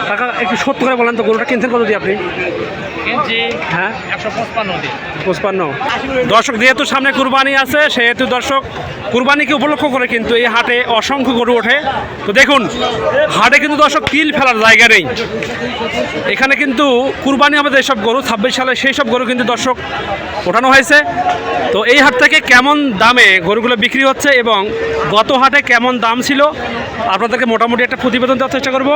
কাকা একটু সত্য করে বলেন তো, গরুটা কিনছেন কত দিয়ে আপনি? হ্যাঁ 155। দর্শক যেহেতু সামনে কুরবানি আছে, সেহেতু দর্শক কুরবানিকে উপলক্ষ করে কিন্তু এই হাটে অসংখ্য গরু ওঠে। তো দেখুন হাটে কিন্তু দর্শক তিল ফেলার জায়গা নেই। এখানে কিন্তু কুরবানি হবে যেসব গরু 26 সালে, সেই সব গরু কিন্তু দর্শক ওঠানো হয়েছে। তো এই হাট থেকে কেমন দামে গরুগুলো বিক্রি হচ্ছে এবং গত হাটে কেমন দাম ছিল আপনাদেরকে মোটামুটি একটা প্রতিবেদন দেওয়ার চেষ্টা করব।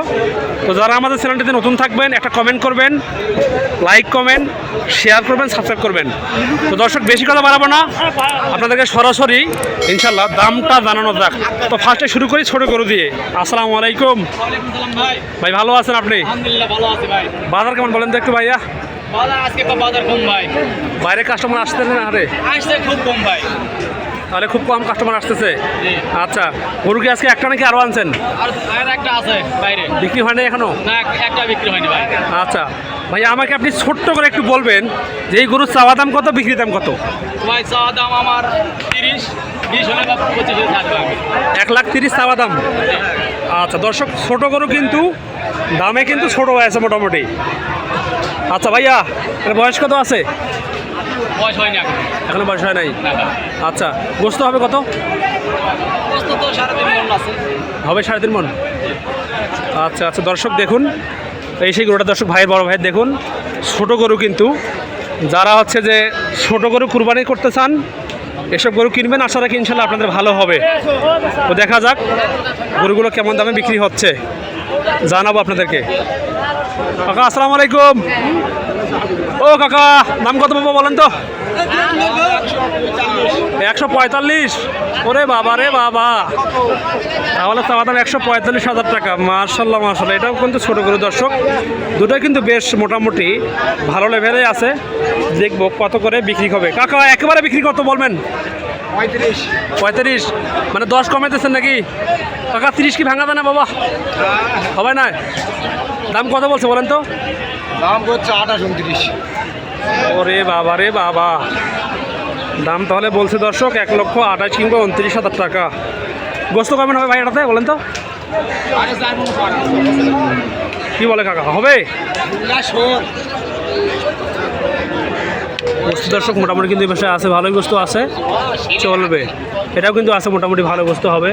তো যারা আমাদের চ্যানেলটিতে নতুন থাকবেন একটা কমেন্ট করবেন, লাইক কমেন্ট শেয়ার করবেন, সাবস্ক্রাইব করবেন। তো দর্শক বেশি কথা বাড়াবো না, আপনাদেরকে সরাসরি ইনশাল্লাহ দামটা জানানো যাক। তো ফার্স্টে শুরু করি ছোট গরু দিয়ে। আসসালামু আলাইকুম ভাই, ভালো আছেন আপনি? বাজার কেমন বলেন তো একটু ভাইয়া? বাইরে কাস্টমার আসতে না হারে? খুব কম ভাই। তাহলে খুব কম কাস্টমার আসতেছে। আচ্ছা, গরু কি আজকে একটা নাকি আরও আনছেন? আর একটা আছে বাইরে, বিক্রি হয়নি এখনো? না একটা বিক্রি হয়নি ভাই। আচ্ছা ভাই, আমাকে আপনি ছোট্ট করে একটু বলবেন যে এই গরুর চাওয়া দাম কত, বিক্রি দাম কত? ভাই চাওয়া দাম আমার 30-20 হলে বা 25 হলে থাকবে। 1,30,000 চাওয়া দাম। আচ্ছা দর্শক, ছোট গরু কিন্তু দামে কিন্তু ছোট হয়েছে মোটামুটি। আচ্ছা ভাইয়া, এর বয়স কত আছে? বয়স হয়নি এখনো বয়স হয় নাই। আচ্ছা, গোস্ত হবে কত? গোস্ত তো 3.5 মণ আছে। হবে 3.5 মণ। আচ্ছা আচ্ছা দর্শক দেখুন, এই সেই গরুটা দর্শক, ভাইয়ের বড় ভাইয়ের দেখুন ছোট গরু কিন্তু যারা হচ্ছে যে ছোট গরু কুরবানি করতে চান এসব গরু কিনবেন, আশা রাখি ইনশাল্লাহ আপনাদের ভালো হবে। তো দেখা যাক গরুগুলো কেমন দামে বিক্রি হচ্ছে, জানাবো আপনাদেরকে। কাকা আসসালামু আলাইকুম। ও কাকা, দাম কত পাবো বলেন তো? 145। ওরে বাবা রে বাবা, তাহলে চাওয়া দাম 145,000 টাকা। মার্শাল্লাহ মার্শাল্লাহ, এটাও কিন্তু ছোটো গরু দর্শক, দুটোই কিন্তু বেশ মোটামুটি ভালো লেভেলে আছে। দেখবো কত করে বিক্রি হবে। কাকা একেবারে বিক্রি কত বলবেন? 35। মানে 10 কমাইতেছেন নাকি কাকা? 30 কি ভাঙা দেয় না বাবা? হবে না? দাম কত বলছে বলেন তো? দাম হচ্ছে 28-29। ওরে বাবা রে বাবা, দাম তাহলে বলছে দর্শক 1,28,000 কিংবা 29,000 টাকা। গোস্ত কেমন হবে ভাই এটাতে বলেন তো? কি বলে কাকা, হবে? গোস্ত দর্শক মোটামুটি কিন্তু এই পাশে আছে, ভালোই গোস্ত আছে, চলবে। এটাও কিন্তু আছে মোটামুটি ভালো গোস্ত হবে।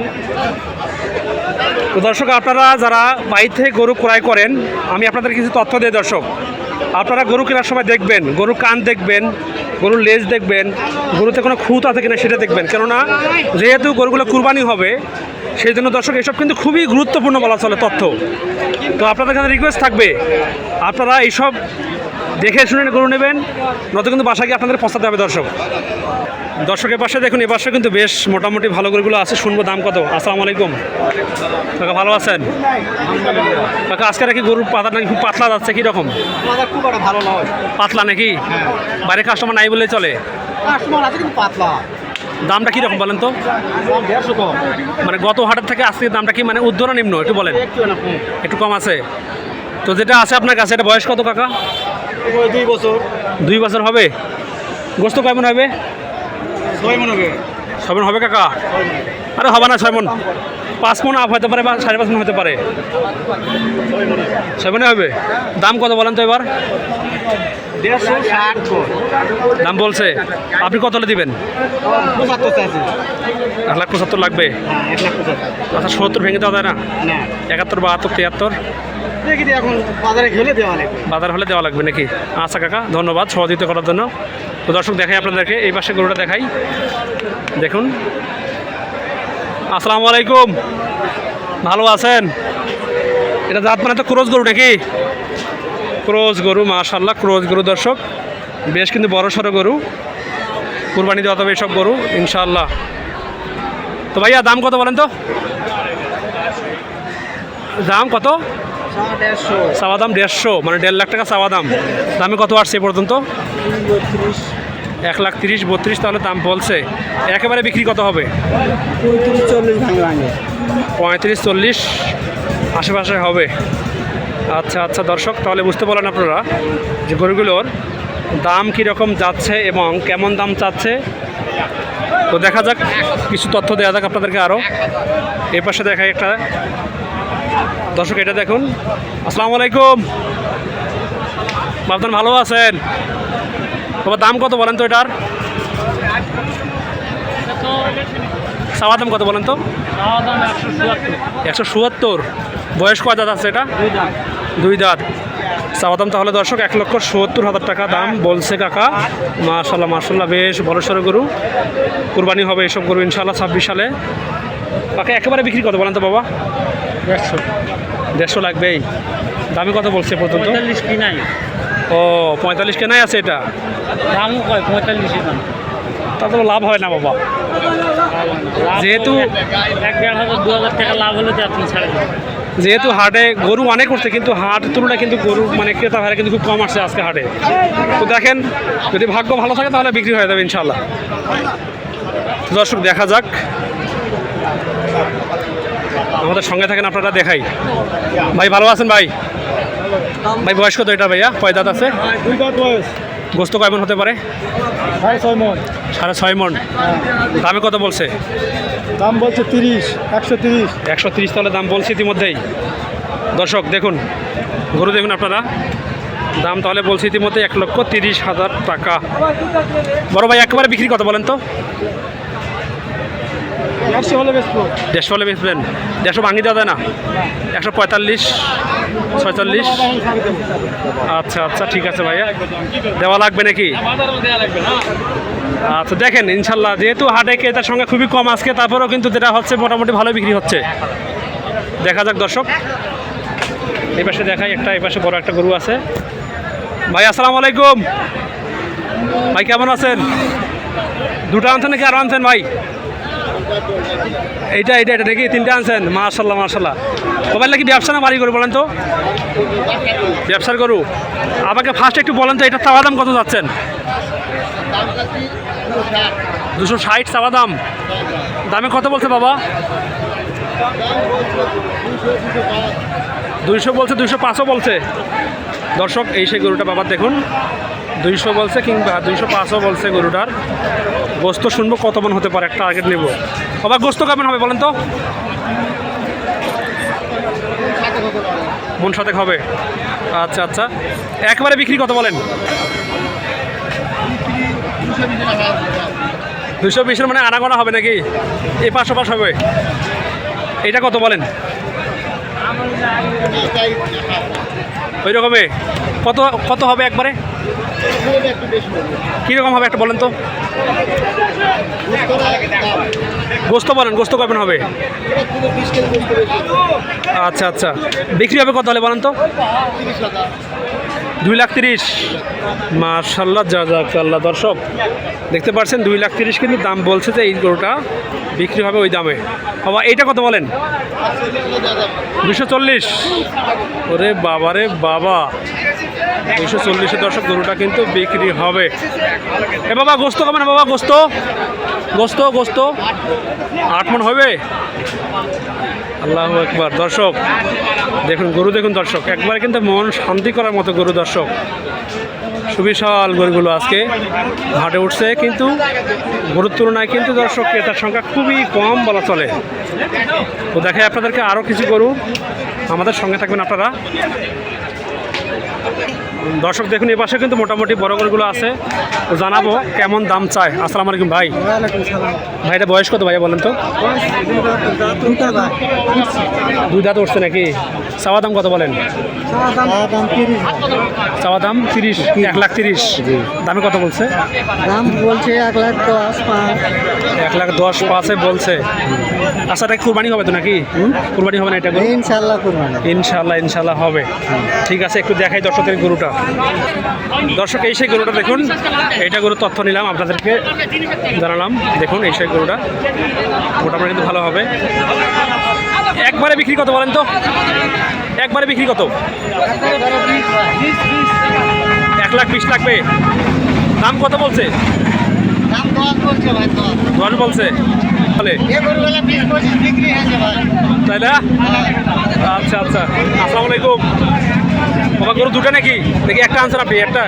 তো দর্শক আপনারা যারা বাইরে থেকে গরু ক্রয় করেন, আমি আপনাদের কিছু তথ্য দিই দর্শক। আপনারা গরু কেনার সময় দেখবেন, গরুর কান দেখবেন, গরুর লেজ দেখবেন, গরুতে কোনো খুঁত আছে কিনা সেটা দেখবেন। কেননা যেহেতু গরুগুলো কুরবানি হবে, সেই জন্য দর্শক এসব কিন্তু খুবই গুরুত্বপূর্ণ বলা চলে তথ্য। তো আপনাদের কাছে রিকোয়েস্ট থাকবে আপনারা এইসব দেখে শুনে গরু নেবেন, নয়তো কিন্তু বাসায় গিয়ে আপনাদের পৌঁছাতে হবে দর্শক। দর্শকের পাশে দেখুন, এ পাশে কিন্তু বেশ মোটামুটি ভালো গরুগুলো আছে, শুনবো দাম কত। আসসালামু আলাইকুম কাকা, ভালো আছেন? কাকা আজকে নাকি গরুর পাতা নাকি খুব পাতলা যাচ্ছে, কীরকম? খুব একটা ভালো নয়, পাতলা নাকি? বাইরে কাস্টমার নাই বলেই চলে? কাস্টমার আছে কিন্তু পাতলা। দামটা কীরকম বলেন তো? 150 কম। মানে গত হাটের থেকে আজকে দামটা কি মানে ঊর্ধ্ব না নিম্ন একটু বলেন? একটু কম আছে। তো যেটা আছে আপনার কাছে, এটা বয়স কত কাকা? 2 বছর। 2 বছর হবে। গোস্ত কেমন হবে? 6 মণ হবে। 6 মণ হবে কাকা? আরে হবে না 6 মণ, 5 মণ আপ হতে পারে বা 5.5 মণ হতে পারে। 6 মণে হবে। দাম কত বলেন তো এবার? 150 দাম বলছে, আপনি কত হলে দিবেন? 75 চাইছি। 1,75,000 লাগবে। 175। আচ্ছা 70 ভেঙে দেওয়া যায় না? 71, 72, 73 দেখি এখন বাজারে গেলে দেওয়া লাগবে। বাজার হলে দেওয়া লাগবে নাকি? আচ্ছা কাকা, ধন্যবাদ সহযোগিতা করার জন্য। তো দর্শক দেখাই আপনাদেরকে, এই পাশে গরুটা দেখাই, দেখুন। আসসালামু আলাইকুম, ভালো আছেন? এটা জাত মানে তো ক্রোজ গরু নাকি? ক্রোজ গরু, মাশাআল্লাহ ক্রোজ গরু দর্শক, বেশ কিন্তু বড় সড়ো গরু, কুরবানি দেওয়া হবে এইসব গরু ইনশাআল্লাহ। তো ভাইয়া দাম কত বলেন তো? দাম কত? চাওয়া দাম 150, মানে 1.5 লাখ টাকা চাওয়া দাম। দামে কত আসছে এ পর্যন্ত? 1,30,000, 32 তাহলে দাম বলছে। একেবারে বিক্রি কত হবে? 35-40 আশেপাশে হবে। আচ্ছা আচ্ছা দর্শক, তাহলে বুঝতে পারলেন আপনারা যে গরুগুলোর দাম কীরকম যাচ্ছে এবং কেমন দাম চাচ্ছে। তো দেখা যাক, কিছু তথ্য দেওয়া যাক আপনাদেরকে আরও। এর পাশে দেখাই একটা দর্শক এটা দেখুন। আসসালামু আলাইকুম, বাবদান ভালো আছেন? বাবা দাম কত বলেন তো এটার? চাওয়া দাম কত বলেন তো? 177। বয়স কয় দাঁত আছে এটা? 2 দাঁত। চাওয়া দাম তাহলে দর্শক 1,70,000 টাকা দাম বলছে কাকা। মাশাল্লাহ মাশাল্লাহ, বেশ বড়সড় গরু, কুরবানি হবে এসব গরু ইনশাল্লাহ 26 সালে। কাকা একেবারে বিক্রি কত বলেন তো বাবা? 150 লাগবেই। দামি কত বলছে পর্যন্ত? 45 কি নাই, ও 45 কেনাই আছে এটা। দামও কয় 45 দাম। তা তো লাভ হয় না বাবা, যেহেতু 1,500-2,000 টাকা লাভ হলে তো আপনি ছাড়েন। যেহেতু হাটে গরু অনেক করছে, কিন্তু হাটের তুলনায় কিন্তু গরু মানে ক্রেতা ভাইরা কিন্তু খুব কম আসছে আজকে হাটে। তো দেখেন, যদি ভাগ্য ভালো থাকে তাহলে বিক্রি হয়ে যাবে ইনশাল্লাহ। দর্শক দেখা যাক, আমাদের সঙ্গে থাকেন আপনারা, দেখাই। ভাই ভালো আছেন ভাই? ভাই বয়স কত এটা ভাইয়া? কয় দাঁত আছে? 2 দাঁত বয়স। গোস্ত কয় মণ হতে পারে? 6.5 মণ। 6.5 মণ। দামে কত বলছে? দাম বলছে 30, 130। 130 তাহলে দাম বলছে ইতিমধ্যেই। দর্শক দেখুন, গরু দেখুন আপনারা, দাম তাহলে বলছে ইতিমধ্যে 1,30,000 টাকা। বড় ভাই একেবারে বিক্রি কত বলেন তো? 150 হলে বেচবো। 150 হলে বেচবেন? 150 ভাঙি দেওয়া যায় না? 145, 46। আচ্ছা আচ্ছা, ঠিক আছে ভাইয়া, দেওয়া লাগবে নাকি? আচ্ছা দেখেন ইনশাল্লাহ, যেহেতু হাটে ক্রেতার সংখ্যা খুবই কম আজকে, তারপরেও কিন্তু যেটা হচ্ছে মোটামুটি ভালো বিক্রি হচ্ছে। দেখা যাক দর্শক, এই পাশে দেখাই একটা, এই পাশে বড় একটা গরু আছে। ভাই আসসালামু আলাইকুম, ভাই কেমন আছেন? দুটো আনছেন নাকি আরও আনছেন ভাই? এইটা এইটা এটা নাকি 3টে আনছেন? মাশাল্লাহ মাশাল্লাহ। মোবাইল নাকি ব্যবসা না বাড়ি গরু বলেন তো? ব্যবসার গরু। আমাকে ফার্স্ট একটু বলেন তো, এটা চাওয়া দাম কত যাচ্ছেন? 260 চাওয়া দাম। দামে কত বলছে বাবা? 200 বলছে, 205ও বলছে। দর্শক এই সেই গরুটা বাবা দেখুন, 200 বলছে কিংবা 205ও বলছে গরুটার। গোস্ত শুনবো কত মন হতে পারে, একটা টার্গেট নেব। বাবা গোস্ত কেমন হবে বলেন তো? মন 7 হবে। আচ্ছা আচ্ছা, একবারে বিক্রি কত বলেন? 220 মানে আনাগোনা হবে নাকি? এই 500 হবে। এটা কত বলেন? ওই রকমই। কত কত হবে একবারে? কীরকম হবে একটা বলেন তো? গোস্ত বলেন, গোস্ত কখন হবে? আচ্ছা আচ্ছা, বিক্রি হবে কত হলে বলেন তো? 2,30,000। মাশাল্লাহ জাযাকাল্লাহ। দর্শক দেখতে পাচ্ছেন 2,30,000 কিন্তু দাম বলছে যে এই গরুটা বিক্রি হবে ওই দামে। বাবা এইটা কত বলেন? 240। ওরে বাবা রে বাবা, 240 দর্শক গরুটা কিন্তু বিক্রি হবে। এ বাবা গোস্ত কেমন বাবা? গোস্ত গোস্ত গোস্ত 8 মণ হবে? আল্লাহু আকবার। দর্শক দেখুন গরু দেখুন দর্শক, একবার কিন্তু মন শান্তি করার মতো গরু দর্শক। সুবিশাল গরুগুলো আজকে হাটে উঠছে, কিন্তু গরুর তুলনায় কিন্তু দর্শক ক্রেতার সংখ্যা খুবই কম বলা চলে। তো দেখাই আপনাদেরকে আরও কিছু গরু, আমাদের সঙ্গে থাকবেন আপনারা। দর্শক দেখুন এই পাশে কিন্তু মোটামুটি বড় গরুগুলো আছে, তো জানাবো কেমন দাম চায়। আসসালামু আলাইকুম ভাই। ভাই এটা বয়স কত ভাইয়া বলেন তো? 2 দাঁত উঠছে নাকি? চাওয়া দাম কত বলেন? চাওয়া দাম 30, 1,30,000। দামে কত বলছে? দাম বলছে 1,10,500। 1,10,500 বলছে। আচ্ছা এটা কুরবানি হবে তো নাকি? কুরবানি হবে না এটা? ইনশাআল্লাহ কুরবানি। ইনশাল্লাহ ইনশাল্লাহ হবে। ঠিক আছে, একটু দেখাই দর্শকের গরুটা। দর্শক এই সেই গরুটা দেখুন, এইটা গরুর তথ্য নিলাম আপনাদেরকে জানালাম। দেখুন এই সেই গরুটা মোটামুটি কিন্তু ভালো হবে। একবারে বিক্রি কত বলেন তো? একবারে বিক্রি কত? 1,20,000 লাগবে। দাম কত বলছে? দাম 10 বলছে ভাই, 10 বলছে। বলে এই গরুগুলো 20-25 বিক্রি হয়েছে ভাই। তাই না? আচ্ছা আচ্ছা, আসসালামু আলাইকুম। বাবা গরু দুটো নাকি? দেখি একটা আনসার আপনি একটা।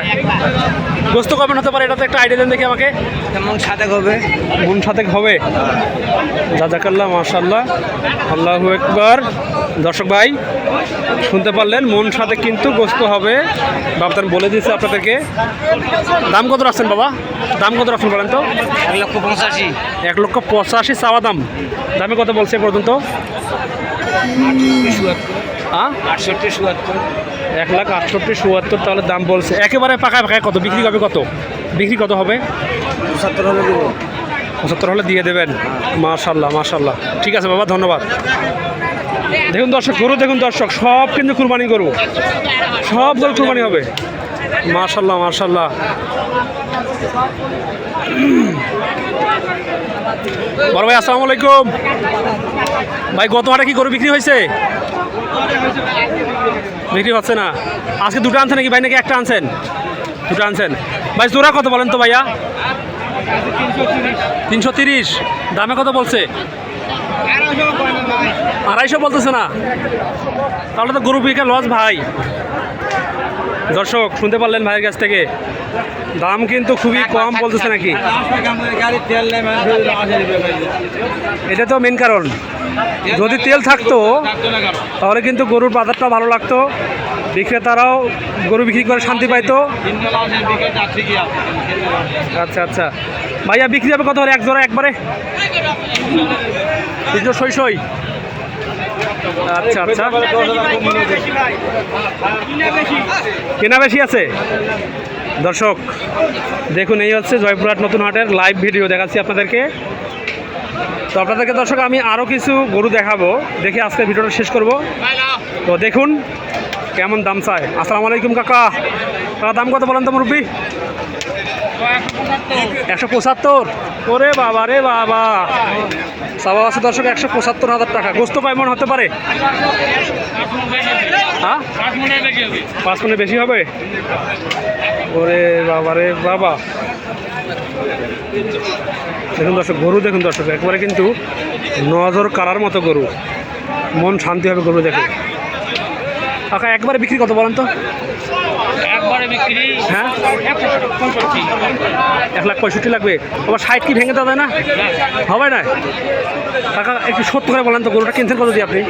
গোস্ত কখন হতে পারে এটা তো একটা আইডিয়া দেন দেখি আমাকে। কেমন 7 হবে? মন 7 হবে। জাযাকাল্লাহ মাশাআল্লাহ, আল্লাহু আকবার। দর্শক ভাই শুনতে পারলেন, মন সাথে কিন্তু গোস্ত হবে। বাবদান বলে দিয়েছে আপনাদেরকে। দাম কত রাখছেন বাবা? দাম কত রাখছেন বলেন তো? 1,85,000। 1,85,000 চাওয়া দাম। দামে কত বলছে এ পর্যন্ত? 68,70। 1,68,70 তাহলে দাম বলছে। একেবারে পাকায় পাকায় কত বিক্রি হবে? কত বিক্রি কত হবে? 75 হলে দেবো। 75 হলে দিয়ে দেবেন। মাশাল্লাহ মাশাল্লাহ, ঠিক আছে বাবা, ধন্যবাদ। দেখুন দর্শক, গরু দেখুন দর্শক, সব কিন্তু কুরবানি গরু, সব গরু কুরবানি হবে। মাশাল্লাহ মাশাল্লাহ। বড় ভাই আসসালামু আলাইকুম। ভাই গত হাটে কি গরু বিক্রি হয়েছে? বিক্রি হচ্ছে না। আজকে দুটো আনছেন নাকি ভাই, নাকি একটা আনছেন? দুটো আনছেন। ভাই জোড়া কত বলেন তো ভাইয়া? 330। দামে কত বলছে? 250 বলতেছে না? তাহলে তো গরু বিক্রি লস ভাই। দর্শক শুনতে পারলেন ভাইয়ের কাছ থেকে, দাম কিন্তু খুবই কম বলতেছে নাকি। এটা তো মেন কারণ। যদি তেল থাকতো তাহলে কিন্তু গরুর বাজারটা ভালো লাগতো, বিক্রেতারাও গরু বিক্রি করে শান্তি পাইতো। আচ্ছা আচ্ছা ভাইয়া, বিক্রি হবে কত হলে এক জোড়া একবারে? 300 আচ্ছা আচ্ছা, কেনা বেশি আছে। দর্শক দেখুন, এই হচ্ছে জয়পুরহাট নতুন হাটের লাইভ ভিডিও দেখাচ্ছি আপনাদেরকে। তো আপনাদেরকে দর্শক আমি আরও কিছু গরু দেখাবো, দেখে আজকে ভিডিওটা শেষ করব। তো দেখুন কেমন দাম চায়। আসসালামু আলাইকুম কাকা। কাকা দাম কত বলেন তো মুরব্বি? 175। ওরে বাবা রে বাবা, সাবা আছে দর্শক 175,000 টাকা। গোস্ত কয় মন হতে পারে? হ্যাঁ 5 মনে বেশি হবে। ওরে বাবা রে বাবা, দেখুন দর্শক গরু দেখুন দর্শক, একবারে কিন্তু নজর কাড়ার মতো গরু, মন শান্তি হবে গরু দেখে। কাকা একবারে বিক্রি কত বলেন তো? একবারে বিক্রি হ্যাঁ 165। 1,65,000 লাগবে। আবার 60 কি ভেঙে দেওয়া যায় না? হবে না কাকা, একটু সত্য করে বলেন তো, গরুটা কিনছেন কত দিয়ে আপনি?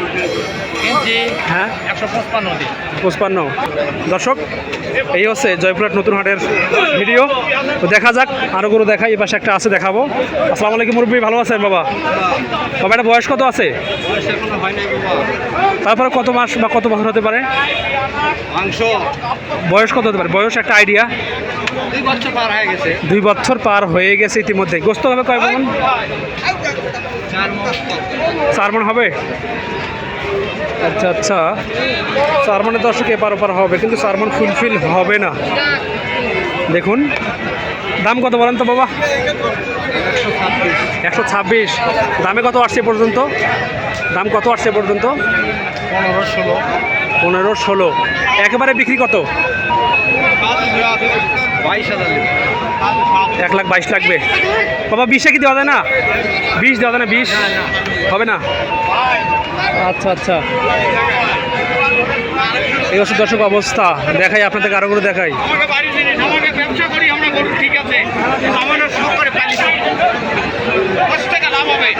কিনছি হ্যাঁ 155 দিয়ে। 55। দর্শক এই হচ্ছে জয়পুরহাট নতুন হাটের ভিডিও। তো দেখা যাক, আরও গরু দেখাই। এই পাশে একটা আছে, দেখাবো। আসসালামু আলাইকুম মুরব্বি, ভালো আছেন বাবা? বাবা এটা বয়স কত আছে? তারপরে কত মাস বা কত বছর হতে পারে? বয়স কত হতে পারে? বয়স একটা আইডিয়া। 2 বছর পার হয়ে গেছে। 2 বছর পার হয়ে গেছে ইতিমধ্যে। গোস্ত হবে কয় মণ? 4 মণ হবে। আচ্ছা আচ্ছা, 4 মণে দর্শক এপার ওপার হবে, কিন্তু 4 মণ ফুলফিল হবে না। দেখুন দাম কত বলেন তো বাবা? 126। দামে কত আসছে এ পর্যন্ত? দাম কত আসছে এ পর্যন্ত? 15-16। একেবারে বিক্রি কত? 1,22,000 লাগবে বাবা। 20-এ কি দেওয়া যায় না? 20 দেওয়া যায় না? 20 হবে না? আচ্ছা আচ্ছা, এই হচ্ছে দর্শক অবস্থা। দেখাই আপনাদেরকে, আরো করে দেখাই। ব্যবসা করি আমরা গরু, ঠিক আছে, আমাদের সরকারে পালি 10 টাকা লাভ হবে।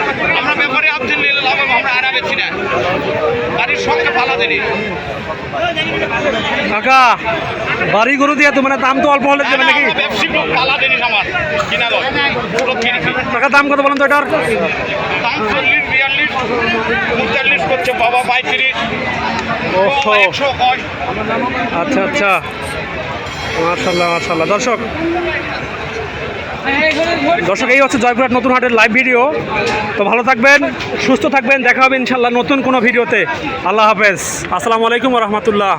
আমরা ব্যাপারে আপনি নিলে লাভ হবে, আমরা আর বেশি না। বাড়ির সঙ্গে পালা দেনি কাকা, বাড়ি গরু দিয়ে তো মানে দাম তো অল্প হলে দেবে নাকি? ব্যবসা পালা দেনি আমার কিনা লয় পুরো কিনছি। টাকা দাম কত বলেন তো এটার? দাম 40, 42, 45 করছে বাবা, 35। ওহো, 100 কয়। আচ্ছা আচ্ছা, মাশাআল্লাহ মাশাআল্লাহ। দর্শক এই হচ্ছে জয়পুরহাট নতুন হাটের লাইভ ভিডিও। তো ভালো থাকবেন, সুস্থ থাকবেন, দেখা হবে ইনশাল্লাহ নতুন কোনো ভিডিওতে। আল্লাহ হাফেজ, আসসালামু আলাইকুম ওয়া রাহমাতুল্লাহ।